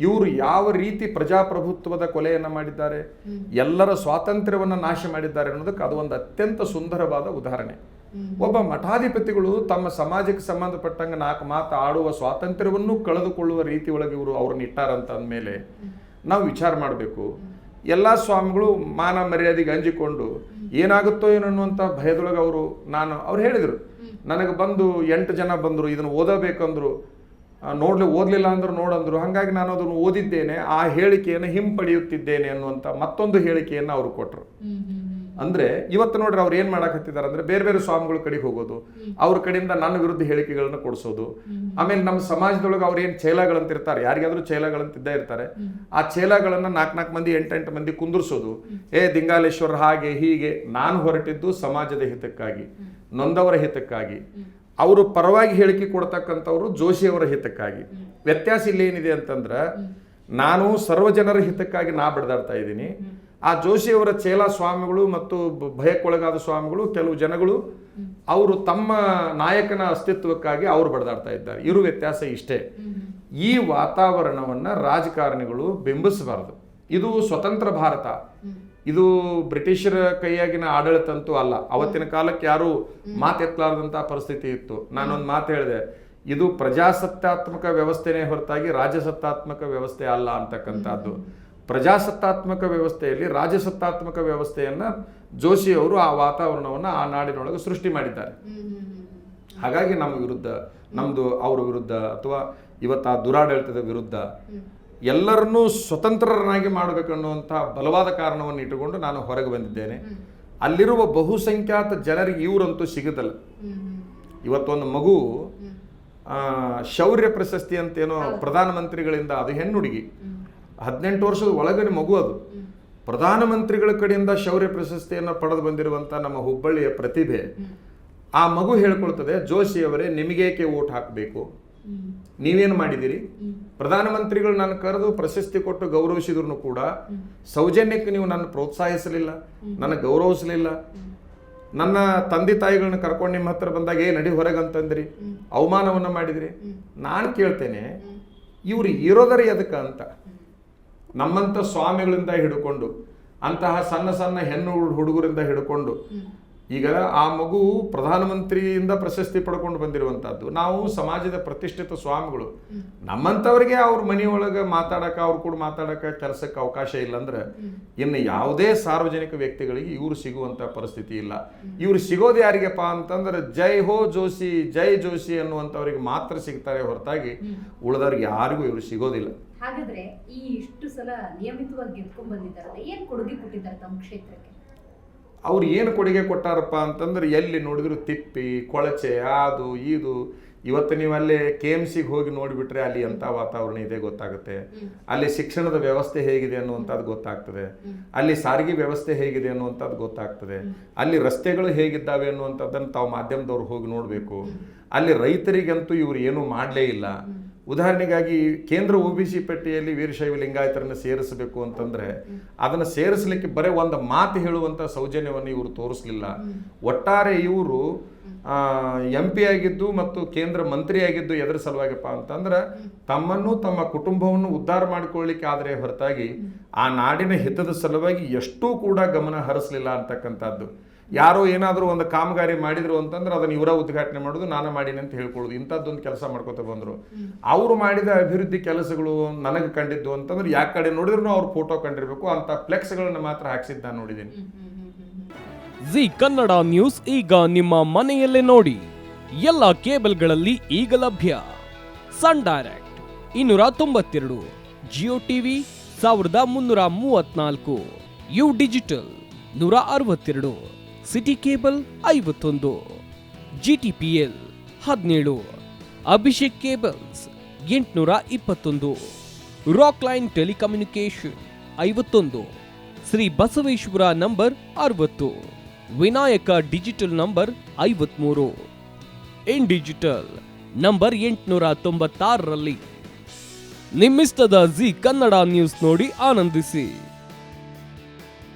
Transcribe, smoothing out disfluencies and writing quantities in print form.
ಇವರು ಯಾವ ರೀತಿ ಪ್ರಜಾಪ್ರಭುತ್ವದ ಕೊಲೆಯನ್ನು ಮಾಡಿದ್ದಾರೆ, ಎಲ್ಲರ ಸ್ವಾತಂತ್ರ್ಯವನ್ನು ನಾಶ ಮಾಡಿದ್ದಾರೆ ಅನ್ನೋದಕ್ಕೆ ಅದು ಒಂದು ಅತ್ಯಂತ ಸುಂದರವಾದ ಉದಾಹರಣೆ. ಒಬ್ಬ ಮಠಾಧಿಪತಿಗಳು ತಮ್ಮ ಸಮಾಜಕ್ಕೆ ಸಂಬಂಧಪಟ್ಟಂಗೆ 4 ಮಾತು ಆಡುವ ಸ್ವಾತಂತ್ರ್ಯವನ್ನು ಕಳೆದುಕೊಳ್ಳುವ ರೀತಿ ಒಳಗೆ ಇವರು ಅವ್ರನ್ನ ಇಟ್ಟಾರಂತ ಅಂದಮೇಲೆ ನಾವು ವಿಚಾರ ಮಾಡಬೇಕು. ಎಲ್ಲ ಸ್ವಾಮಿಗಳು ಮಾನ ಮರ್ಯಾದೆಗೆ ಅಂಜಿಕೊಂಡು ಏನಾಗುತ್ತೋ ಏನೋ ಅನ್ನುವಂಥ ಭಯದೊಳಗೆ ಅವ್ರು ಹೇಳಿದರು, ನನಗೆ ಬಂದು 8 ಜನ ಬಂದರು, ಇದನ್ನು ಓದಬೇಕಂದ್ರು, ಓದಲಿಲ್ಲ ಅಂದ್ರು ನೋಡಂದ್ರು, ಹಾಗಾಗಿ ನಾನು ಅದನ್ನು ಓದಿದ್ದೇನೆ, ಆ ಹೇಳಿಕೆಯನ್ನು ಹಿಂಪಡೆಯುತ್ತಿದ್ದೇನೆ ಅನ್ನುವಂಥ ಮತ್ತೊಂದು ಹೇಳಿಕೆಯನ್ನು ಅವರು ಕೊಟ್ಟರು. ಅಂದರೆ ಇವತ್ತು ನೋಡ್ರಿ ಅವ್ರು ಏನು ಮಾಡಕತ್ತಿದ್ದಾರೆ ಅಂದರೆ ಬೇರೆ ಬೇರೆ ಸ್ವಾಮಿಗಳ ಕಡೆಗೆ ಹೋಗೋದು, ಅವ್ರ ಕಡೆಯಿಂದ ನನ್ನ ವಿರುದ್ಧ ಹೇಳಿಕೆಗಳನ್ನು ಕೊಡಿಸೋದು. ಆಮೇಲೆ ನಮ್ಮ ಸಮಾಜದೊಳಗೆ ಅವ್ರು ಏನು ಚೇಲಾಗಳಂತ ಇರ್ತಾರೆ, ಯಾರಿಗಾದ್ರೂ ಚೇಲಾಗಳಂತಿದ್ದೇ ಇರ್ತಾರೆ, ಆ ಚೇಲಾಗಳನ್ನು 4 ಮಂದಿ 8 ಮಂದಿ ಕುಂದಿರ್ಸೋದು. ದಿಂಗಾಲೇಶ್ವರ ಹಾಗೆ ಹೀಗೆ. ನಾನು ಹೊರಟಿದ್ದು ಸಮಾಜದ ಹಿತಕ್ಕಾಗಿ, ನೊಂದವರ ಹಿತಕ್ಕಾಗಿ, ಅವರು ಪರವಾಗಿ ಹೇಳಿಕೆ ಕೊಡ್ತಕ್ಕಂಥವ್ರು ಜೋಶಿಯವರ ಹಿತಕ್ಕಾಗಿ. ವ್ಯತ್ಯಾಸ ಇಲ್ಲೇನಿದೆ ಅಂತಂದ್ರೆ, ನಾನು ಸರ್ವಜನರ ಹಿತಕ್ಕಾಗಿ ಬಡ್ದಾಡ್ತಾ ಇದ್ದೀನಿ. ಆ ಜೋಶಿಯವರ ಚೇಲಾ ಸ್ವಾಮಿಗಳು ಮತ್ತು ಭಯಕ್ಕೊಳಗಾದ ಸ್ವಾಮಿಗಳು, ಕೆಲವು ಜನಗಳು ಅವರು ತಮ್ಮ ನಾಯಕನ ಅಸ್ತಿತ್ವಕ್ಕಾಗಿ ಅವರು ಬಡ್ದಾಡ್ತಾ ಇದ್ದಾರೆ. ಇರು ವ್ಯತ್ಯಾಸ ಇಷ್ಟೇ. ಈ ವಾತಾವರಣವನ್ನು ರಾಜಕಾರಣಿಗಳು ಬಿಂಬಿಸಬಾರದು. ಇದು ಸ್ವತಂತ್ರ ಭಾರತ, ಇದು ಬ್ರಿಟಿಷರ ಕೈಯಾಗಿನ ಆಡಳಿತ ಅಂತೂ ಅಲ್ಲ. ಅವತ್ತಿನ ಕಾಲಕ್ಕೆ ಯಾರು ಮಾತೆತ್ತಲಾರದಂಥ ಪರಿಸ್ಥಿತಿ ಇತ್ತು. ನಾನೊಂದು ಮಾತು ಹೇಳಿದೆ, ಇದು ಪ್ರಜಾಸತ್ತಾತ್ಮಕ ವ್ಯವಸ್ಥೆನೇ ಹೊರತಾಗಿ ರಾಜಸತ್ತಾತ್ಮಕ ವ್ಯವಸ್ಥೆ ಅಲ್ಲ ಅಂತಕ್ಕಂಥದ್ದು. ಪ್ರಜಾಸತ್ತಾತ್ಮಕ ವ್ಯವಸ್ಥೆಯಲ್ಲಿ ರಾಜಸತ್ತಾತ್ಮಕ ವ್ಯವಸ್ಥೆಯನ್ನು ಜೋಶಿಯವರು ಆ ವಾತಾವರಣವನ್ನು ಆ ನಾಡಿನೊಳಗೆ ಸೃಷ್ಟಿ ಮಾಡಿದ್ದಾರೆ. ಹಾಗಾಗಿ ನಮ್ಮ ವಿರುದ್ಧ, ಅವ್ರ ವಿರುದ್ಧ ಅಥವಾ ಇವತ್ತು ಆ ದುರಾಡಳಿತದ ವಿರುದ್ಧ ಎಲ್ಲರನ್ನೂ ಸ್ವತಂತ್ರರನ್ನಾಗಿ ಮಾಡಬೇಕನ್ನುವಂಥ ಬಲವಾದ ಕಾರಣವನ್ನು ಇಟ್ಟುಕೊಂಡು ನಾನು ಹೊರಗೆ ಬಂದಿದ್ದೇನೆ. ಅಲ್ಲಿರುವ ಬಹುಸಂಖ್ಯಾತ ಜನರಿಗೆ ಇವರಂತೂ ಸಿಗುತ್ತಲ್ಲ. ಇವತ್ತೊಂದು ಮಗು ಶೌರ್ಯ ಪ್ರಶಸ್ತಿ ಅಂತೇನೋ ಪ್ರಧಾನಮಂತ್ರಿಗಳಿಂದ, ಅದು ಹೆಣ್ಣು ಹುಡುಗಿ, 18 ವರ್ಷದ ಒಳಗಡೆ ಮಗು, ಅದು ಪ್ರಧಾನಮಂತ್ರಿಗಳ ಕಡೆಯಿಂದ ಶೌರ್ಯ ಪ್ರಶಸ್ತಿಯನ್ನು ಪಡೆದು ಬಂದಿರುವಂಥ ನಮ್ಮ ಹುಬ್ಬಳ್ಳಿಯ ಪ್ರತಿಭೆ. ಆ ಮಗು ಹೇಳ್ಕೊಳ್ತದೆ, ಜೋಶಿಯವರೇ ನಿಮಗೇಕೆ ವೋಟ್ ಹಾಕಬೇಕು, ನೀವೇನು ಮಾಡಿದಿರಿ? ಪ್ರಧಾನಮಂತ್ರಿಗಳು ನನ್ನ ಕರೆದು ಪ್ರಶಸ್ತಿ ಕೊಟ್ಟು ಗೌರವಿಸಿದ್ರು ಕೂಡ ಸೌಜನ್ಯಕ್ಕೆ ನೀವು ನನ್ನ ಪ್ರೋತ್ಸಾಹಿಸಲಿಲ್ಲ, ನನ್ನ ಗೌರವಿಸಲಿಲ್ಲ. ನನ್ನ ತಂದೆ ತಾಯಿಗಳನ್ನ ಕರ್ಕೊಂಡು ನಿಮ್ಮ ಹತ್ರ ಬಂದಾಗ ನಡಿ ಹೊರಗಂತಂದ್ರಿ, ಅವಮಾನವನ್ನು ಮಾಡಿದ್ರಿ. ನಾನು ಕೇಳ್ತೇನೆ, ಇವರು ಇರೋದರ ಎದಕ್ಕೆ ಅಂತ. ನಮ್ಮಂಥ ಸ್ವಾಮಿಗಳಿಂದ ಹಿಡ್ಕೊಂಡು, ಅಂತಹ ಸಣ್ಣ ಸಣ್ಣ ಹೆಣ್ಣು ಹುಡುಗರಿಂದ ಹಿಡ್ಕೊಂಡು, ಈಗ ಆ ಮಗು ಪ್ರಧಾನಮಂತ್ರಿಯಿಂದ ಪ್ರಶಸ್ತಿ ಪಡ್ಕೊಂಡು ಬಂದಿರುವಂಥದ್ದು. ನಾವು ಸಮಾಜದ ಪ್ರತಿಷ್ಠಿತ ಸ್ವಾಮಿಗಳು, ನಮ್ಮಂಥವ್ರಿಗೆ ಅವ್ರ ಮನೆಯೊಳಗೆ ಮಾತಾಡೋಕೆ, ಅವ್ರು ಕೂಡ ಮಾತಾಡೋಕೆ ಕೆಲಸಕ್ಕೆ ಅವಕಾಶ ಇಲ್ಲ ಅಂದ್ರೆ ಇನ್ನು ಯಾವುದೇ ಸಾರ್ವಜನಿಕ ವ್ಯಕ್ತಿಗಳಿಗೆ ಇವರು ಸಿಗುವಂಥ ಪರಿಸ್ಥಿತಿ ಇಲ್ಲ. ಇವರು ಸಿಗೋದು ಯಾರಿಗಪ್ಪ ಅಂತಂದ್ರೆ ಜೈ ಹೋ ಜೋಶಿ, ಜೈ ಜೋಶಿ ಅನ್ನುವಂಥವ್ರಿಗೆ ಮಾತ್ರ ಸಿಗ್ತಾರೆ ಹೊರತಾಗಿ ಉಳಿದವ್ರಿಗೆ ಯಾರಿಗೂ ಇವರು ಸಿಗೋದಿಲ್ಲ. ಹಾಗಾದ್ರೆ ಈ ಇಷ್ಟು ಸಲ ನಿಯಮಿತವಾಗಿ ಗೆದ್ಕೊಂಡು ಬಂದಿದ್ದಾರೆ, ಏನು ಕೊಡುಗೆ ಕೊಟ್ಟಿದ್ದಾರೆ ತಮ್ಮ ಕ್ಷೇತ್ರಕ್ಕೆ? ಅವ್ರು ಏನು ಕೊಡುಗೆ ಕೊಟ್ಟಾರಪ್ಪ ಅಂತಂದ್ರೆ ಎಲ್ಲಿ ನೋಡಿದ್ರು ತಿಪ್ಪಿ ಕೊಳಚೆ, ಅದು ಇದು. ಇವತ್ತು ನೀವು ಅಲ್ಲಿ KMCಗೆ ಹೋಗಿ ನೋಡಿಬಿಟ್ರೆ ಅಲ್ಲಿ ಎಂಥ ವಾತಾವರಣ ಇದೆ ಗೊತ್ತಾಗುತ್ತೆ. ಅಲ್ಲಿ ಶಿಕ್ಷಣದ ವ್ಯವಸ್ಥೆ ಹೇಗಿದೆ ಅನ್ನುವಂಥದ್ದು ಗೊತ್ತಾಗ್ತದೆ, ಅಲ್ಲಿ ಸಾರಿಗೆ ವ್ಯವಸ್ಥೆ ಹೇಗಿದೆ ಅನ್ನುವಂಥದ್ದು ಗೊತ್ತಾಗ್ತದೆ, ಅಲ್ಲಿ ರಸ್ತೆಗಳು ಹೇಗಿದ್ದಾವೆ ಅನ್ನುವಂಥದ್ದನ್ನು ತಾವು ಮಾಧ್ಯಮದವ್ರು ಹೋಗಿ ನೋಡಬೇಕು. ಅಲ್ಲಿ ರೈತರಿಗಂತೂ ಇವರು ಏನೂ ಮಾಡಲೇ ಇಲ್ಲ. ಉದಾಹರಣೆಗಾಗಿ ಕೇಂದ್ರ OBC ಪಟ್ಟಿಯಲ್ಲಿ ವೀರಶೈವ ಲಿಂಗಾಯತರನ್ನು ಸೇರಿಸಬೇಕು ಅಂತಂದರೆ ಅದನ್ನು ಸೇರಿಸಲಿಕ್ಕೆ ಬರೀ ಒಂದು ಮಾತು ಹೇಳುವಂಥ ಸೌಜನ್ಯವನ್ನು ಇವರು ತೋರಿಸಲಿಲ್ಲ. ಒಟ್ಟಾರೆ ಇವರು MP ಆಗಿದ್ದು ಮತ್ತು ಕೇಂದ್ರ ಮಂತ್ರಿ ಆಗಿದ್ದು ಎದರ ಸಲುವಾಗಿಪ್ಪ ಅಂತಂದ್ರೆ ತಮ್ಮನ್ನು ತಮ್ಮ ಕುಟುಂಬವನ್ನು ಉದ್ಧಾರ ಮಾಡಿಕೊಳ್ಳಿಕ್ಕೆ ಆದರೆ ಹೊರತಾಗಿ ಆ ನಾಡಿನ ಹಿತದ ಸಲುವಾಗಿ ಎಷ್ಟೂ ಕೂಡ ಗಮನ ಹರಿಸಲಿಲ್ಲ ಅಂತಕ್ಕಂಥದ್ದು. ಯಾರೋ ಏನಾದರೂ ಒಂದು ಕಾಮಗಾರಿ ಮಾಡಿದ್ರು ಅಂತಂದ್ರೆ ಅದನ್ನು ಇವರ ಉದ್ಘಾಟನೆ ಮಾಡೋದು, ನಾನು ಮಾಡೀನಿ ಅಂತ ಹೇಳ್ಕೊಳ್ಳೋದು, ಇಂಥದ್ದೊಂದು ಕೆಲಸ ಮಾಡ್ಕೋತ ಬಂದರು. ಅವರು ಮಾಡಿದ ಅಭಿವೃದ್ಧಿ ಕೆಲಸಗಳು ನನಗೆ ಕಂಡಿದ್ದು ಅಂತಂದ್ರೆ ಯಾಕೆ ಕಡೆ ನೋಡಿದ್ರು ಅವ್ರ ಫೋಟೋ ಕಂಡಿರಬೇಕು ಅಂತ ಫ್ಲೆಕ್ಸ್ಗಳನ್ನು ಮಾತ್ರ ಹಾಕ್ಸಿದ್ದು ನಾನು ನೋಡಿದ್ದೀನಿ. ಜಿ ಕನ್ನಡ ನ್ಯೂಸ್ ಈಗ ನಿಮ್ಮ ಮನೆಯಲ್ಲೇ ನೋಡಿ. ಎಲ್ಲ ಕೇಬಲ್ಗಳಲ್ಲಿ ಈಗ ಲಭ್ಯ. Sun Direct 292, Jio TV 1334, U Digital 162, City Cable 51, GTPL 17, Abhishek Cables 821, Rockline Telecommunication 51, Shri Basaveshwara number 60, Vinayaka Digital number 53, In Digital number 896ರಲ್ಲಿ. ನಿಮ್ಮಿಸ್ತದ ಜಿ ಕನ್ನಡ ನ್ಯೂಸ್ ನೋಡಿ ಆನಂದಿಸಿ.